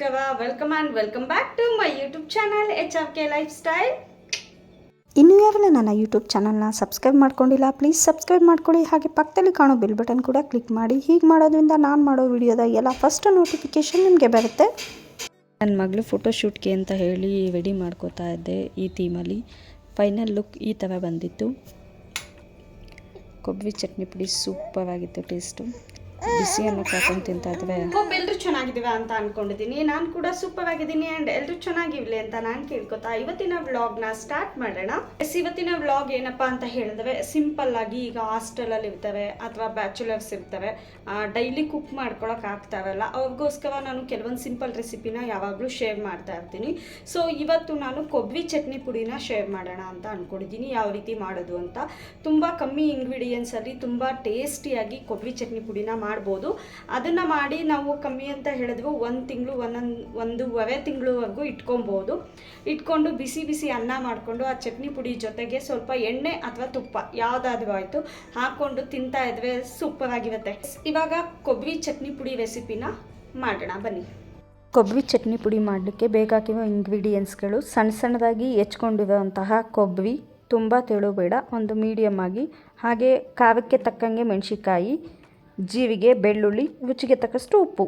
ನಮಸ್ಕಾರವ welcome and welcome back to my YouTube channel HFK life style. ಇನ್ನೂ ಯಾರೆಲ್ಲ ನನ್ನ YouTube ಚಾನಲ್ನ ಸಬ್ಸ್ಕ್ರೈಬ್ ಮಾಡ್ಕೊಂಡಿಲ್ಲ ಪ್ಲೀಸ್ ಸಬ್ಸ್ಕ್ರೈಬ್ ಮಾಡ್ಕೊಳ್ಳಿ. ಹಾಗೆ ಪಕ್ಕದಲ್ಲಿ ಕಾಣೋ ಬೆಲ್ ಬಟನ್ ಕೂಡ ಕ್ಲಿಕ್ ಮಾಡಿ. ಹೀಗೆ ಮಾಡೋದ್ರಿಂದ ನಾನು ಮಾಡೋ ವಿಡಿಯೋದ ಎಲ್ಲ ಫಸ್ಟ್ ನೋಟಿಫಿಕೇಷನ್ ನಿಮಗೆ ಬರುತ್ತೆ. ನನ್ನ ಮಗಳು ಫೋಟೋಶೂಟ್ಗೆ ಅಂತ ಹೇಳಿ ರೆಡಿ ಮಾಡ್ಕೋತಾ ಇದ್ದೆ. ಈ ಥೀಮಲ್ಲಿ ಫೈನಲ್ ಲುಕ್ ಈ ಥರ ಬಂದಿತ್ತು. ಕೊಬ್ಬರಿ ಚಟ್ನಿ ಪುಡಿ ಸೂಪರ್ ಆಗಿತ್ತು. ಟೇಸ್ಟು ಬಿಸಿಯನ್ನು ಹಾಕೊಂಡು ತಿಂತಾ ಇದ್ವಿ. ಎಲ್ಲರೂ ಚೆನ್ನಾಗಿದ್ದೀವಿ ಅಂತ ಅಂದ್ಕೊಂಡಿದ್ದೀನಿ. ನಾನು ಕೂಡ ಸೂಪರ್ ಆಗಿದ್ದೀನಿ ಆ್ಯಂಡ್ ಎಲ್ಲರೂ ಚೆನ್ನಾಗಿರಲಿ ಅಂತ ನಾನು ಕೇಳ್ಕೊತಾ ಇವತ್ತಿನ ವ್ಲಾಗ್ನ ಸ್ಟಾರ್ಟ್ ಮಾಡೋಣ. ಇವತ್ತಿನ ವ್ಲಾಗ್ ಏನಪ್ಪ ಅಂತ ಹೇಳಿದ್ರೆ ಸಿಂಪಲ್ ಆಗಿ ಈಗ ಹಾಸ್ಟೆಲಲ್ಲಿ ಇರ್ತವೆ ಅಥವಾ ಬ್ಯಾಚುಲರ್ಸ್ ಇರ್ತವೆ, ಡೈಲಿ ಕುಕ್ ಮಾಡ್ಕೊಳಕ್ಕೆ ಆಗ್ತಾವಲ್ಲ, ಅವ್ರಿಗೋಸ್ಕರ ನಾನು ಕೆಲವೊಂದು ಸಿಂಪಲ್ ರೆಸಿಪಿನ ಯಾವಾಗಲೂ ಶೇರ್ ಮಾಡ್ತಾ ಇರ್ತೀನಿ. ಸೊ ಇವತ್ತು ನಾನು ಕೊಬ್ಬರಿ ಚಟ್ನಿ ಪುಡಿನ ಶೇರ್ ಮಾಡೋಣ ಅಂತ ಅಂದ್ಕೊಂಡಿದ್ದೀನಿ. ಯಾವ ರೀತಿ ಮಾಡೋದು ಅಂತ. ತುಂಬ ಕಮ್ಮಿ ಇಂಗ್ರೀಡಿಯೆಂಟ್ಸಲ್ಲಿ ತುಂಬ ಟೇಸ್ಟಿಯಾಗಿ ಕೊಬ್ಬರಿ ಚಟ್ನಿ ಪುಡಿನ ಮಾಡ್ಬೋದು. ಅದನ್ನು ಮಾಡಿ ನಾವು ಕಮ್ಮಿ ಅಂತ ಹೇಳಿದ್ವು 1 ತಿಂಗಳು 1.5 ತಿಂಗಳವರೆಗೂ ಇಟ್ಕೊಂಡು ಬಿಸಿ ಬಿಸಿ ಅನ್ನ ಮಾಡಿಕೊಂಡು ಆ ಚಟ್ನಿ ಪುಡಿ ಜೊತೆಗೆ ಸ್ವಲ್ಪ ಎಣ್ಣೆ ಅಥವಾ ತುಪ್ಪ ಯಾವುದಾದ್ರೂ ಆಯಿತು ಹಾಕ್ಕೊಂಡು ತಿಂತಾ ಇದ್ವಿ. ಸೂಪರ್ ಆಗಿರುತ್ತೆ. ಇವಾಗ ಕೊಬ್ಬರಿ ಚಟ್ನಿ ಪುಡಿ ರೆಸಿಪಿನ ಮಾಡೋಣ ಬನ್ನಿ. ಕೊಬ್ಬರಿ ಚಟ್ನಿ ಪುಡಿ ಮಾಡಲಿಕ್ಕೆ ಬೇಕಾಗಿರೋ ಇಂಗ್ರೀಡಿಯೆಂಟ್ಸ್ಗಳು ಸಣ್ಣದಾಗಿ ಹೆಚ್ಕೊಂಡಿರುವಂತಹ ಕೊಬ್ಬರಿ, ತುಂಬ ತೆಳು ಬೇಡ, ಒಂದು ಮೀಡಿಯಮ್ ಆಗಿ, ಹಾಗೆ ಖಾರಕ್ಕೆ ತಕ್ಕಂಗೆ ಮೆಣಸಿಕಾಯಿ, ಜೀರಿಗೆ, ಬೆಳ್ಳುಳ್ಳಿ, ರುಚಿಗೆ ತಕ್ಕಷ್ಟು ಉಪ್ಪು.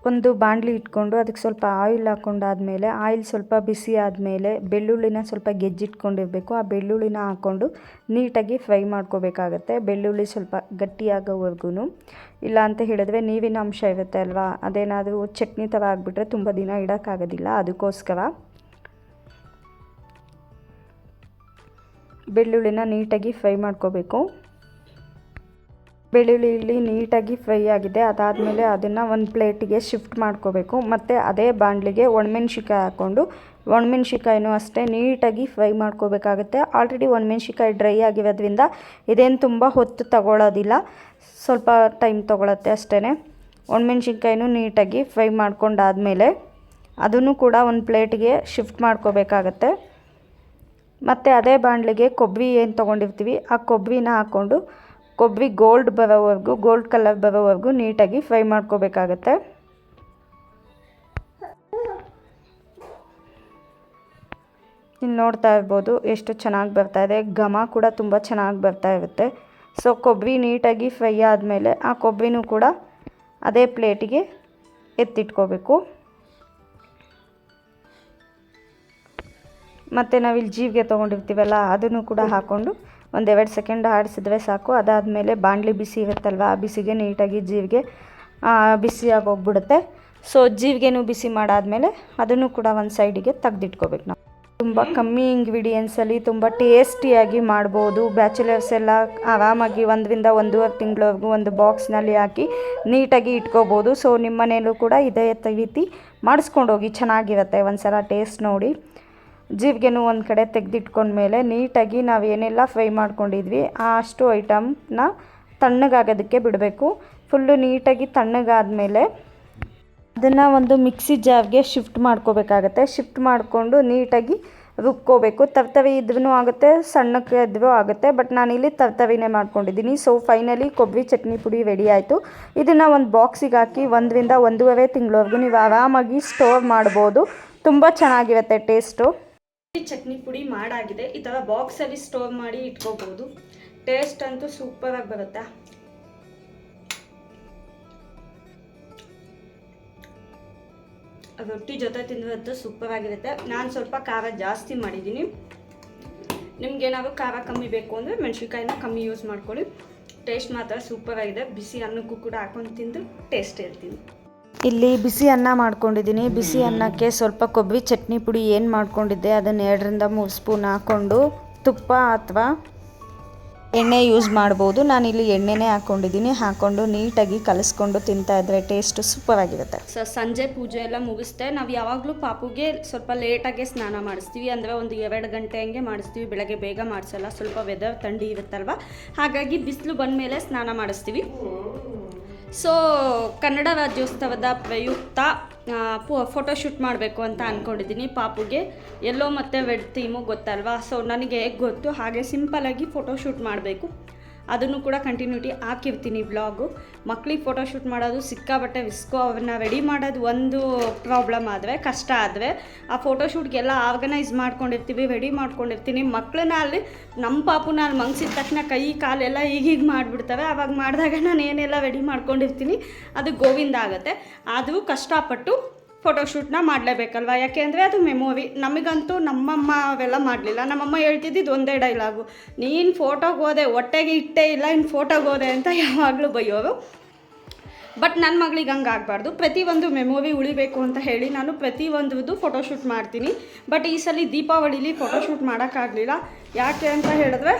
ಒಂದು ಬಾಣಲಿ ಇಟ್ಕೊಂಡು ಅದಕ್ಕೆ ಸ್ವಲ್ಪ ಆಯಿಲ್ ಹಾಕ್ಕೊಂಡಾದ್ಮೇಲೆ ಆಯಿಲ್ ಸ್ವಲ್ಪ ಬಿಸಿ ಆದಮೇಲೆ ಬೆಳ್ಳುಳ್ಳಿನ ಸ್ವಲ್ಪ ಗೆಜ್ಜಿಟ್ಕೊಂಡಿರಬೇಕು. ಆ ಬೆಳ್ಳುಳ್ಳಿನ ಹಾಕ್ಕೊಂಡು ನೀಟಾಗಿ ಫ್ರೈ ಮಾಡ್ಕೋಬೇಕಾಗತ್ತೆ. ಬೆಳ್ಳುಳ್ಳಿ ಸ್ವಲ್ಪ ಗಟ್ಟಿಯಾಗೋವರೆಗೂ. ಇಲ್ಲ ಅಂತ ಹೇಳಿದ್ರೆ ನೀರಿನ ಅಂಶ ಇರುತ್ತೆ ಅಲ್ವಾ, ಅದೇನಾದರೂ ಚಟ್ನಿ ಥರ ಆಗಿಬಿಟ್ರೆ ತುಂಬ ದಿನ ಇಡೋಕ್ಕಾಗೋದಿಲ್ಲ. ಅದಕ್ಕೋಸ್ಕರ ಬೆಳ್ಳುಳ್ಳಿನ ನೀಟಾಗಿ ಫ್ರೈ ಮಾಡ್ಕೋಬೇಕು. ಬೆಳ್ಳುಳ್ಳಿ ನೀಟಾಗಿ ಫ್ರೈ ಆಗಿದೆ. ಅದಾದಮೇಲೆ ಅದನ್ನು ಒಂದು ಪ್ಲೇಟಿಗೆ ಶಿಫ್ಟ್ ಮಾಡ್ಕೋಬೇಕು. ಮತ್ತು ಅದೇ ಬಾಣಲಿಗೆ ಒಣಮೆಣ್ಸಿಕಾಯಿ ಹಾಕ್ಕೊಂಡು ಒಣಮೆಣ್ಸಿಕಾಯಿನೂ ಅಷ್ಟೇ ನೀಟಾಗಿ ಫ್ರೈ ಮಾಡ್ಕೋಬೇಕಾಗುತ್ತೆ. ಆಲ್ರೆಡಿ ಒಣಮೆಣ್ಸಿಕಾಯಿ ಡ್ರೈ ಆಗಿರೋದ್ರಿಂದ ಇದೇನು ತುಂಬ ಹೊತ್ತು ತಗೊಳ್ಳೋದಿಲ್ಲ, ಸ್ವಲ್ಪ ಟೈಮ್ ತೊಗೊಳತ್ತೆ ಅಷ್ಟೇ. ಒಣಮೆಣ್ಸಿಕಾಯಿನೂ ನೀಟಾಗಿ ಫ್ರೈ ಮಾಡ್ಕೊಂಡಾದಮೇಲೆ ಅದನ್ನು ಕೂಡ ಒಂದು ಪ್ಲೇಟಿಗೆ ಶಿಫ್ಟ್ ಮಾಡ್ಕೋಬೇಕಾಗತ್ತೆ. ಮತ್ತು ಅದೇ ಬಾಣಲಿಗೆ ಕೊಬ್ಬರಿ ಏನು ತೊಗೊಂಡಿರ್ತೀವಿ ಆ ಕೊಬ್ಬರಿನ ಹಾಕ್ಕೊಂಡು ಕೊಬ್ಬರಿ ಗೋಲ್ಡ್ ಕಲರ್ ಬರೋವರೆಗೂ ನೀಟಾಗಿ ಫ್ರೈ ಮಾಡ್ಕೋಬೇಕಾಗತ್ತೆ. ಇಲ್ಲಿ ನೋಡ್ತಾ ಇರ್ಬೋದು ಎಷ್ಟು ಚೆನ್ನಾಗಿ ಬರ್ತಾ ಇದೆ. ಘಮ ಕೂಡ ತುಂಬ ಚೆನ್ನಾಗಿ ಬರ್ತಾ ಇರುತ್ತೆ. ಸೊ ಕೊಬ್ಬರಿ ನೀಟಾಗಿ ಫ್ರೈ ಆದಮೇಲೆ ಆ ಕೊಬ್ಬರಿನೂ ಕೂಡ ಅದೇ ಪ್ಲೇಟಿಗೆ ಎತ್ತಿಟ್ಕೋಬೇಕು. ಮತ್ತು ನಾವಿಲ್ಲಿ ಜೀರಿಗೆ ತೊಗೊಂಡಿರ್ತೀವಲ್ಲ ಅದನ್ನು ಕೂಡ ಹಾಕ್ಕೊಂಡು 1-2 ಸೆಕೆಂಡ್ ಆಡಿಸಿದ್ರೆ ಸಾಕು. ಅದಾದಮೇಲೆ ಬಾಣಲಿ ಬಿಸಿ ಇರುತ್ತಲ್ವ, ಆ ಬಿಸಿಗೆ ನೀಟಾಗಿ ಜೀರಿಗೆ ಬಿಸಿಯಾಗಿ ಹೋಗ್ಬಿಡುತ್ತೆ. ಸೊ ಜೀರಿಗೆನೂ ಬಿಸಿ ಮಾಡಾದಮೇಲೆ ಅದನ್ನು ಕೂಡ ಒಂದು ಸೈಡಿಗೆ ತೆಗೆದಿಟ್ಕೋಬೇಕು. ನಾವು ತುಂಬ ಕಮ್ಮಿ ಇಂಗ್ರೀಡಿಯೆಂಟ್ಸಲ್ಲಿ ತುಂಬ ಟೇಸ್ಟಿಯಾಗಿ ಮಾಡ್ಬೋದು. ಬ್ಯಾಚುಲರ್ಸ್ ಎಲ್ಲ ಆರಾಮಾಗಿ 1-1.5 ತಿಂಗಳವರೆಗೂ ಒಂದು ಬಾಕ್ಸ್ನಲ್ಲಿ ಹಾಕಿ ನೀಟಾಗಿ ಇಟ್ಕೋಬೋದು. ಸೊ ನಿಮ್ಮ ಮನೆಯಲ್ಲೂ ಕೂಡ ಇದೇ ರೀತಿ ಮಾಡಿಸ್ಕೊಂಡೋಗಿ, ಚೆನ್ನಾಗಿರುತ್ತೆ. ಒಂದು ಸಲ ಟೇಸ್ಟ್ ನೋಡಿ. ಜೀರಿಗೆನೂ ಒಂದು ಕಡೆ ತೆಗೆದಿಟ್ಕೊಂಡ್ಮೇಲೆ ನೀಟಾಗಿ ನಾವು ಏನೆಲ್ಲ ಫ್ರೈ ಮಾಡ್ಕೊಂಡಿದ್ವಿ ಅಷ್ಟು ಐಟಮ್ನ ತಣ್ಣಗಾಗೋದಕ್ಕೆ ಬಿಡಬೇಕು. ಫುಲ್ಲು ನೀಟಾಗಿ ತಣ್ಣಗಾದಮೇಲೆ ಅದನ್ನು ಒಂದು ಮಿಕ್ಸಿ ಜಾರ್ಗೆ ಶಿಫ್ಟ್ ಮಾಡ್ಕೋಬೇಕಾಗತ್ತೆ. ಶಿಫ್ಟ್ ಮಾಡಿಕೊಂಡು ನೀಟಾಗಿ ರುಬ್ಕೋಬೇಕು. ತರ್ತವಿ ಇದ್ರೂ ಆಗುತ್ತೆ, ಸಣ್ಣಕ್ಕೆ ಇದ್ರೂ ಆಗುತ್ತೆ, ಬಟ್ ನಾನಿಲ್ಲಿ ತರ್ತವಿನೇ ಮಾಡ್ಕೊಂಡಿದ್ದೀನಿ. ಸೊ ಫೈನಲಿ ಕೊಬ್ಬರಿ ಚಟ್ನಿ ಪುಡಿ ರೆಡಿ ಆಯಿತು. ಇದನ್ನು ಒಂದು ಬಾಕ್ಸಿಗೆ ಹಾಕಿ 1-1.5 ತಿಂಗಳವರೆಗೂ ನೀವು ಆರಾಮಾಗಿ ಸ್ಟೋರ್ ಮಾಡ್ಬೋದು. ತುಂಬ ಚೆನ್ನಾಗಿರುತ್ತೆ ಟೇಸ್ಟು. ಚಟ್ನಿ ಪುಡಿ ಮಾಡಾಗಿದೆ. ಈ ಥರ ಬಾಕ್ಸಲ್ಲಿ ಸ್ಟೋರ್ ಮಾಡಿ ಇಟ್ಕೋಬೋದು. ಟೇಸ್ಟ್ ಅಂತೂ ಸೂಪರಾಗಿ ಬರುತ್ತೆ. ರೊಟ್ಟಿ ಜೊತೆ ತಿಂದ್ರಂತೂ ಸೂಪರ್ ಆಗಿರುತ್ತೆ. ನಾನು ಸ್ವಲ್ಪ ಖಾರ ಜಾಸ್ತಿ ಮಾಡಿದ್ದೀನಿ. ನಿಮ್ಗೇನಾದ್ರು ಖಾರ ಕಮ್ಮಿ ಬೇಕು ಅಂದರೆ ಮೆಣಸಿನ್ಕಾಯಿನ ಕಮ್ಮಿ ಯೂಸ್ ಮಾಡ್ಕೊಳ್ಳಿ. ಟೇಸ್ಟ್ ಮಾತ್ರ ಸೂಪರ್ ಆಗಿದೆ. ಬಿಸಿ ಅನ್ನಕ್ಕೂ ಕೂಡ ಹಾಕೊಂಡು ತಿಂದು ಟೇಸ್ಟ್ ಹೇಳ್ತೀನಿ. ಇಲ್ಲಿ ಬಿಸಿ ಅನ್ನ ಮಾಡ್ಕೊಂಡಿದ್ದೀನಿ. ಬಿಸಿ ಅನ್ನಕ್ಕೆ ಸ್ವಲ್ಪ ಕೊಬ್ಬರಿ ಚಟ್ನಿ ಪುಡಿ ಏನು ಮಾಡ್ಕೊಂಡಿದ್ದೆ ಅದನ್ನು 2-3 ಸ್ಪೂನ್ ಹಾಕ್ಕೊಂಡು ತುಪ್ಪ ಅಥವಾ ಎಣ್ಣೆ ಯೂಸ್ ಮಾಡ್ಬೋದು. ನಾನಿಲ್ಲಿ ಎಣ್ಣೆನೇ ಹಾಕ್ಕೊಂಡಿದ್ದೀನಿ. ಹಾಕ್ಕೊಂಡು ನೀಟಾಗಿ ಕಲಿಸ್ಕೊಂಡು ತಿಂತಾಯಿದ್ರೆ ಟೇಸ್ಟು ಸೂಪರ್ ಆಗಿರುತ್ತೆ. ಸಂಜೆ ಪೂಜೆ ಎಲ್ಲ ಮುಗಿಸ್ತೆ. ನಾವು ಯಾವಾಗಲೂ ಪಾಪುಗೆ ಸ್ವಲ್ಪ ಲೇಟಾಗೆ ಸ್ನಾನ ಮಾಡಿಸ್ತೀವಿ. ಅಂದರೆ ಒಂದು 2 ಗಂಟೆ ಹಂಗೆ ಮಾಡಿಸ್ತೀವಿ. ಬೆಳಗ್ಗೆ ಬೇಗ ಮಾಡಿಸಲ್ಲ, ಸ್ವಲ್ಪ ವೆದರ್ ಥಂಡಿ ಇರುತ್ತಲ್ವ, ಹಾಗಾಗಿ ಬಿಸಿಲು ಬಂದ ಮೇಲೆ ಸ್ನಾನ ಮಾಡಿಸ್ತೀವಿ. ಸೊ ಕನ್ನಡ ರಾಜ್ಯೋತ್ಸವದ ಪ್ರಯುಕ್ತ ಫೋಟೋಶೂಟ್ ಮಾಡಬೇಕು ಅಂತ ಅಂದ್ಕೊಂಡಿದ್ದೀನಿ. ಪಾಪುಗೆ ಯೆಲ್ಲೋ ಮತ್ತು ರೆಡ್ ಥೀಮು ಗೊತ್ತಲ್ವಾ. ಸೊ ನನಗೆ ಗೊತ್ತು, ಹಾಗೆ ಸಿಂಪಲಾಗಿ ಫೋಟೋಶೂಟ್ ಮಾಡಬೇಕು. ಅದನ್ನು ಕೂಡ ಕಂಟಿನ್ಯೂಟಿ ಹಾಕಿರ್ತೀನಿ ವ್ಲಾಗು. ಮಕ್ಳಿಗೆ ಫೋಟೋಶೂಟ್ ಮಾಡೋದು ಸಿಕ್ಕಾಬಟ್ಟೆ ವಿಸ್ಕೋ, ಅವನ್ನ ರೆಡಿ ಮಾಡೋದು ಒಂದು ಪ್ರಾಬ್ಲಮ್ ಆದರೆ, ಕಷ್ಟ ಆದರೆ ಆ ಫೋಟೋಶೂಟ್ಗೆಲ್ಲ ಆರ್ಗನೈಸ್ ಮಾಡ್ಕೊಂಡಿರ್ತೀವಿ, ರೆಡಿ ಮಾಡ್ಕೊಂಡಿರ್ತೀನಿ. ಮಕ್ಕಳನ್ನ ಅಲ್ಲಿ ನಮ್ಮ ಪಾಪುನ ಅಲ್ಲಿ ಮಂಗಿಸಿದ ತಕ್ಷಣ ಕೈ ಕಾಲೆಲ್ಲ ಈಗೀಗ ಮಾಡಿಬಿಡ್ತವೆ. ಆವಾಗ ಮಾಡಿದಾಗ ನಾನು ಏನೆಲ್ಲ ರೆಡಿ ಮಾಡ್ಕೊಂಡಿರ್ತೀನಿ ಅದು ಗೋವಿಂದ ಆಗುತ್ತೆ. ಆದರೂ ಕಷ್ಟಪಟ್ಟು ಫೋಟೋಶೂಟ್ನ ಮಾಡಲೇಬೇಕಲ್ವ, ಯಾಕೆ ಅಂದರೆ ಅದು ಮೆಮೊರಿ. ನಮಗಂತೂ ನಮ್ಮಮ್ಮ ಅವೆಲ್ಲ ಮಾಡಲಿಲ್ಲ. ನಮ್ಮಮ್ಮ ಹೇಳ್ತಿದ್ದಿದ್ದು ಒಂದೇ ಡೈಲಾಗು, ನೀನು ಫೋಟೋಗೆ ಹೋದೆ ಹೊಟ್ಟೆಗೆ ಇಟ್ಟೇ ಇಲ್ಲ, ಇನ್ನು ಫೋಟೋಗೆ ಹೋದೆ ಅಂತ ಯಾವಾಗಲೂ ಬೈಯೋರು. ಬಟ್ ನನ್ನ ಮಗಳಿಗೆ ಹಂಗೆ ಆಗಬಾರ್ದು, ಪ್ರತಿಯೊಂದು ಮೆಮೊರಿ ಉಳಿಬೇಕು ಅಂತ ಹೇಳಿ ನಾನು ಪ್ರತಿಯೊಂದು ಫೋಟೋಶೂಟ್ ಮಾಡ್ತೀನಿ. ಬಟ್ ಈ ಸಲ ದೀಪಾವಳಿಲಿ ಫೋಟೋಶೂಟ್ ಮಾಡೋಕ್ಕಾಗಲಿಲ್ಲ. ಯಾಕೆ ಅಂತ ಹೇಳಿದ್ರೆ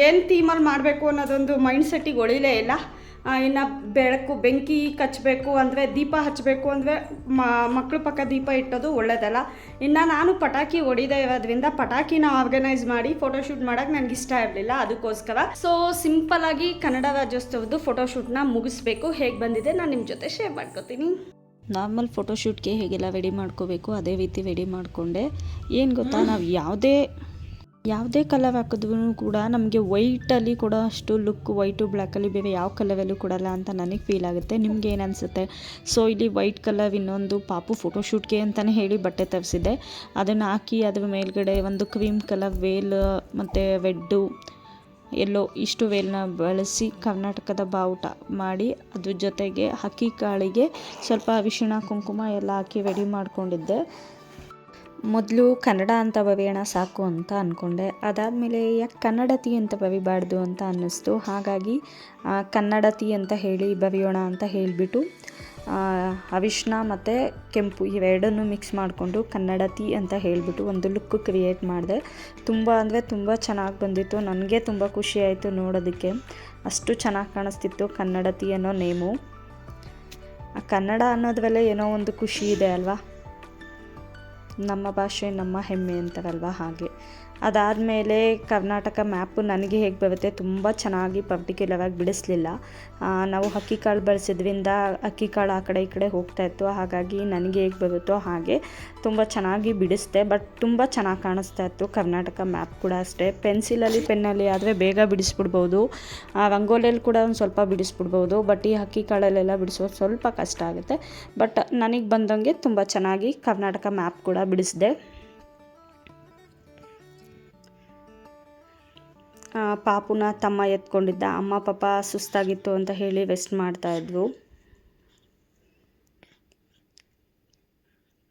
ಏನು ಥೀಮಲ್ಲಿ ಮಾಡಬೇಕು ಅನ್ನೋದೊಂದು ಮೈಂಡ್ಸೆಟ್ಟಿಗೆ ಹೊಳಿಲೇ ಇಲ್ಲ. ಇನ್ನು ಬೆಂಕಿ ಕಚ್ಚಬೇಕು ಅಂದರೆ, ದೀಪ ಹಚ್ಚಬೇಕು ಅಂದರೆ ಮಕ್ಕಳು ಪಕ್ಕ ದೀಪ ಇಟ್ಟೋದು ಒಳ್ಳೆಯದಲ್ಲ. ಇನ್ನು ನಾನು ಪಟಾಕಿ ಹೊಡಿದೇ ಇರೋದ್ರಿಂದ ಪಟಾಕಿನ ಆರ್ಗನೈಸ್ ಮಾಡಿ ಫೋಟೋಶೂಟ್ ಮಾಡೋಕ್ಕೆ ನನಗೆ ಇಷ್ಟ ಇರಲಿಲ್ಲ, ಅದಕ್ಕೋಸ್ಕರ. ಸೊ ಸಿಂಪಲ್ಲಾಗಿ ಕನ್ನಡ ರಾಜ್ಯೋತ್ಸವದ್ದು ಫೋಟೋಶೂಟ್ನ ಮುಗಿಸ್ಬೇಕು. ಹೇಗೆ ಬಂದಿದೆ ನಾನು ನಿಮ್ಮ ಜೊತೆ ಶೇರ್ ಮಾಡ್ಕೋತೀನಿ. ನಾರ್ಮಲ್ ಫೋಟೋಶೂಟ್ಗೆ ಹೇಗೆಲ್ಲ ರೆಡಿ ಮಾಡ್ಕೋಬೇಕು ಅದೇ ರೀತಿ ರೆಡಿ ಮಾಡಿಕೊಂಡೆ. ಏನು ಗೊತ್ತಾ, ನಾವು ಯಾವುದೇ ಕಲರ್ ಹಾಕಿದ್ರೂ ಕೂಡ ನಮಗೆ ವೈಟಲ್ಲಿ ಕೂಡ ಅಷ್ಟು ಲುಕ್, ವೈಟು ಬ್ಲ್ಯಾಕಲ್ಲಿ ಬೇರೆ ಯಾವ ಕಲರಲ್ಲೂ ಕೊಡಲ್ಲ ಅಂತ ನನಗೆ ಫೀಲ್ ಆಗುತ್ತೆ. ನಿಮ್ಗೆ ಏನು ಅನಿಸುತ್ತೆ? ಸೊ ಇಲ್ಲಿ ವೈಟ್ ಕಲರ್ ಇನ್ನೊಂದು ಪಾಪು ಫೋಟೋಶೂಟ್ಗೆ ಅಂತಲೇ ಹೇಳಿ ಬಟ್ಟೆ ತರಿಸಿದ್ದೆ. ಅದನ್ನು ಹಾಕಿ ಅದ್ರ ಮೇಲ್ಗಡೆ ಒಂದು ಕ್ರೀಮ್ ಕಲರ್ ವೇಲ್ ಮತ್ತು ರೆಡ್ಡು ಎಲ್ಲೋ ಇಷ್ಟು ವೇಲ್ನ ಬಳಸಿ ಕರ್ನಾಟಕದ ಬಾವುಟ ಮಾಡಿ ಅದ್ರ ಜೊತೆಗೆ ಅಕ್ಕಿ ಕಾಳಿಗೆ ಸ್ವಲ್ಪ ಅರಿಶಿಣ ಕುಂಕುಮ ಎಲ್ಲ ಹಾಕಿ ರೆಡಿ ಮಾಡಿಕೊಂಡಿದ್ದೆ. ಮೊದಲು ಕನ್ನಡ ಅಂತ ಬರೆಯೋಣ ಸಾಕು ಅಂತ ಅಂದ್ಕೊಂಡೆ. ಅದಾದಮೇಲೆ ಯಾಕೆ ಕನ್ನಡತಿ ಅಂತ ಬರಿಬಾರ್ದು ಅಂತ ಅನ್ನಿಸ್ತು. ಹಾಗಾಗಿ ಕನ್ನಡತಿ ಅಂತ ಹೇಳಿ ಬರೆಯೋಣ ಅಂತ ಹೇಳಿಬಿಟ್ಟು ಅರಿಶಿಣ ಮತ್ತು ಕೆಂಪು ಇವೆರಡನ್ನು ಮಿಕ್ಸ್ ಮಾಡಿಕೊಂಡು ಕನ್ನಡತಿ ಅಂತ ಹೇಳಿಬಿಟ್ಟು ಒಂದು ಲುಕ್ ಕ್ರಿಯೇಟ್ ಮಾಡಿದೆ. ತುಂಬ ಅಂದರೆ ತುಂಬ ಚೆನ್ನಾಗಿ ಬಂದಿತ್ತು. ನನಗೆ ತುಂಬ ಖುಷಿಯಾಯಿತು ನೋಡೋದಕ್ಕೆ. ಅಷ್ಟು ಚೆನ್ನಾಗಿ ಕಾಣಿಸ್ತಿತ್ತು ಕನ್ನಡತಿ ಅನ್ನೋ ನೇಮು. ಆ ಕನ್ನಡ ಅನ್ನೋದ್ರಲ್ಲೇ ಏನೋ ಒಂದು ಖುಷಿ ಇದೆ ಅಲ್ವಾ, ನಮ್ಮ ಭಾಷೆ ನಮ್ಮ ಹೆಮ್ಮೆ ಅಂತಾರಲ್ವ ಹಾಗೆ. ಅದಾದಮೇಲೆ ಕರ್ನಾಟಕ ಮ್ಯಾಪು ನನಗೆ ಹೇಗೆ ಬರುತ್ತೆ, ತುಂಬ ಚೆನ್ನಾಗಿ ಪರ್ಟಿಕ್ಯುಲರಾಗಿ ಬಿಡಿಸ್ಲಿಲ್ಲ. ನಾವು ಅಕ್ಕಿ ಕಾಳು ಬಳಸಿದ್ರಿಂದ ಅಕ್ಕಿ ಕಾಳು ಆ ಕಡೆ ಈ ಕಡೆ ಹೋಗ್ತಾಯಿತ್ತು. ಹಾಗಾಗಿ ನನಗೆ ಹೇಗೆ ಬರುತ್ತೋ ಹಾಗೆ ತುಂಬ ಚೆನ್ನಾಗಿ ಬಿಡಿಸ್ದೆ. ಬಟ್ ತುಂಬ ಚೆನ್ನಾಗಿ ಕಾಣಿಸ್ತಾ ಇತ್ತು. ಕರ್ನಾಟಕ ಮ್ಯಾಪ್ ಕೂಡ ಅಷ್ಟೇ, ಪೆನ್ಸಿಲಲ್ಲಿ ಪೆನ್ನಲ್ಲಿ ಆದರೆ ಬೇಗ ಬಿಡಿಸ್ಬಿಡ್ಬೋದು. ರಂಗೋಲಿಯಲ್ಲಿ ಕೂಡ ಒಂದು ಸ್ವಲ್ಪ ಬಿಡಿಸ್ಬಿಡ್ಬೋದು. ಬಟ್ ಈ ಅಕ್ಕಿ ಕಾಳಲ್ಲೆಲ್ಲ ಬಿಡಿಸೋದು ಸ್ವಲ್ಪ ಕಷ್ಟ ಆಗುತ್ತೆ. ಬಟ್ ನನಗೆ ಬಂದಂಗೆ ತುಂಬ ಚೆನ್ನಾಗಿ ಕರ್ನಾಟಕ ಮ್ಯಾಪ್ ಕೂಡ ಬಿಡಿಸಿದೆ. ಪಾಪುನ ತಮ್ಮ ಎತ್ಕೊಂಡಿದ್ದ. ಅಮ್ಮ ಪಾಪ ಸುಸ್ತಾಗಿತ್ತು ಅಂತ ಹೇಳಿ ರೆಸ್ಟ್ ಮಾಡ್ತಾಯಿದ್ವು.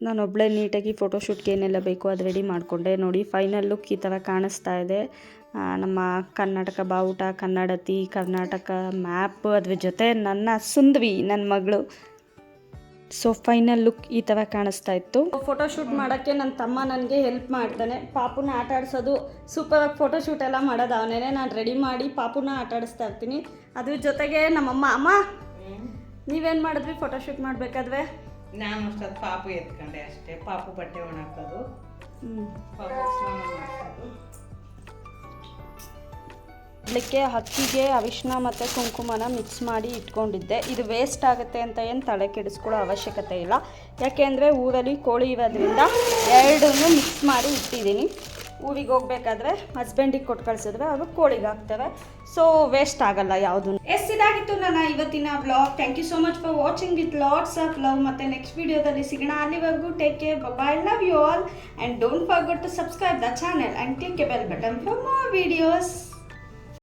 ನಾನೊಬ್ಬಳೇ ನೀಟಾಗಿ ಫೋಟೋಶೂಟ್ಗೆ ಏನೆಲ್ಲ ಬೇಕೋ ಅದು ರೆಡಿ ಮಾಡಿಕೊಂಡೆ. ನೋಡಿ ಫೈನಲ್ ಲುಕ್ ಈ ಥರ ಕಾಣಿಸ್ತಾ ಇದೆ. ನಮ್ಮ ಕರ್ನಾಟಕ ಬಾವುಟ, ಕನ್ನಡತಿ, ಕರ್ನಾಟಕ ಮ್ಯಾಪ್, ಅದ್ರ ಜೊತೆ ನನ್ನ ಸುಂದರಿ ನನ್ನ ಮಗಳು. ಸೊ ಫೈನಲ್ ಲುಕ್ ಈ ಥರ ಕಾಣಿಸ್ತಾ ಇತ್ತು. ಫೋಟೋಶೂಟ್ ಮಾಡೋಕ್ಕೆ ನನ್ನ ತಮ್ಮ ನನಗೆ ಹೆಲ್ಪ್ ಮಾಡ್ತಾನೆ. ಪಾಪುನ ಆಟ ಆಡಿಸೋದು, ಸೂಪರಾಗಿ ಫೋಟೋಶೂಟ್ ಎಲ್ಲ ಮಾಡೋದು ಅವನೇ. ನಾನು ರೆಡಿ ಮಾಡಿ ಪಾಪುನ ಆಟ ಆಡಿಸ್ತಾ ಇರ್ತೀನಿ. ಅದ್ರ ಜೊತೆಗೆ ನಮ್ಮಮ್ಮ ನೀವೇನು ಮಾಡಿದ್ವಿ ಫೋಟೋಶೂಟ್ ಮಾಡಬೇಕಾದ್ರೆ? ನಾನು ಅಷ್ಟೊತ್ತು ಪಾಪು ಎತ್ಕೊಂಡೆ ಅಷ್ಟೇ. ಪಾಪು ಬಟ್ಟೆ ಒಣಾಕೋದು, ಪಾಪು ಸ್ನಾನ ಮಾಡಿಸೋದು. ಅದಕ್ಕೆ ಅಕ್ಕಿಗೆ ಅರಿಶಿಣ ಮತ್ತು ಕುಂಕುಮನ ಮಿಕ್ಸ್ ಮಾಡಿ ಇಟ್ಕೊಂಡಿದ್ದೆ. ಇದು ವೇಸ್ಟ್ ಆಗುತ್ತೆ ಅಂತ ಏನು ತಲೆ ಕೆಡಿಸ್ಕೊಳ್ಳೋ ಅವಶ್ಯಕತೆ ಇಲ್ಲ. ಯಾಕೆ ಅಂದರೆ ಊರಲ್ಲಿ ಕೋಳಿ ಇರೋದ್ರಿಂದ ಎರಡನ್ನೂ ಮಿಕ್ಸ್ ಮಾಡಿ ಇಟ್ಟಿದ್ದೀನಿ. ಊರಿಗೆ ಹೋಗ್ಬೇಕಾದ್ರೆ ಹಸ್ಬೆಂಡಿಗೆ ಕೊಟ್ಟು ಕಳಿಸಿದ್ರೆ ಅವರು ಕೋಳಿಗೆ ಹಾಕ್ತವೆ. ಸೊ ವೇಸ್ಟ್ ಆಗಲ್ಲ ಯಾವುದೂ. ಇದಾಗಿತ್ತು ನನ್ನ ಇವತ್ತಿನ vlog. Thank you so much for watching with lots of love. ಮತ್ತು ನೆಕ್ಸ್ಟ್ ವಿಡಿಯೋದಲ್ಲಿ ಸಿಗೋಣ. ಅಲ್ಲಿವರೆಗೂ take care, bye, love you all, and don't forget to subscribe the channel and click a bell button for more videos.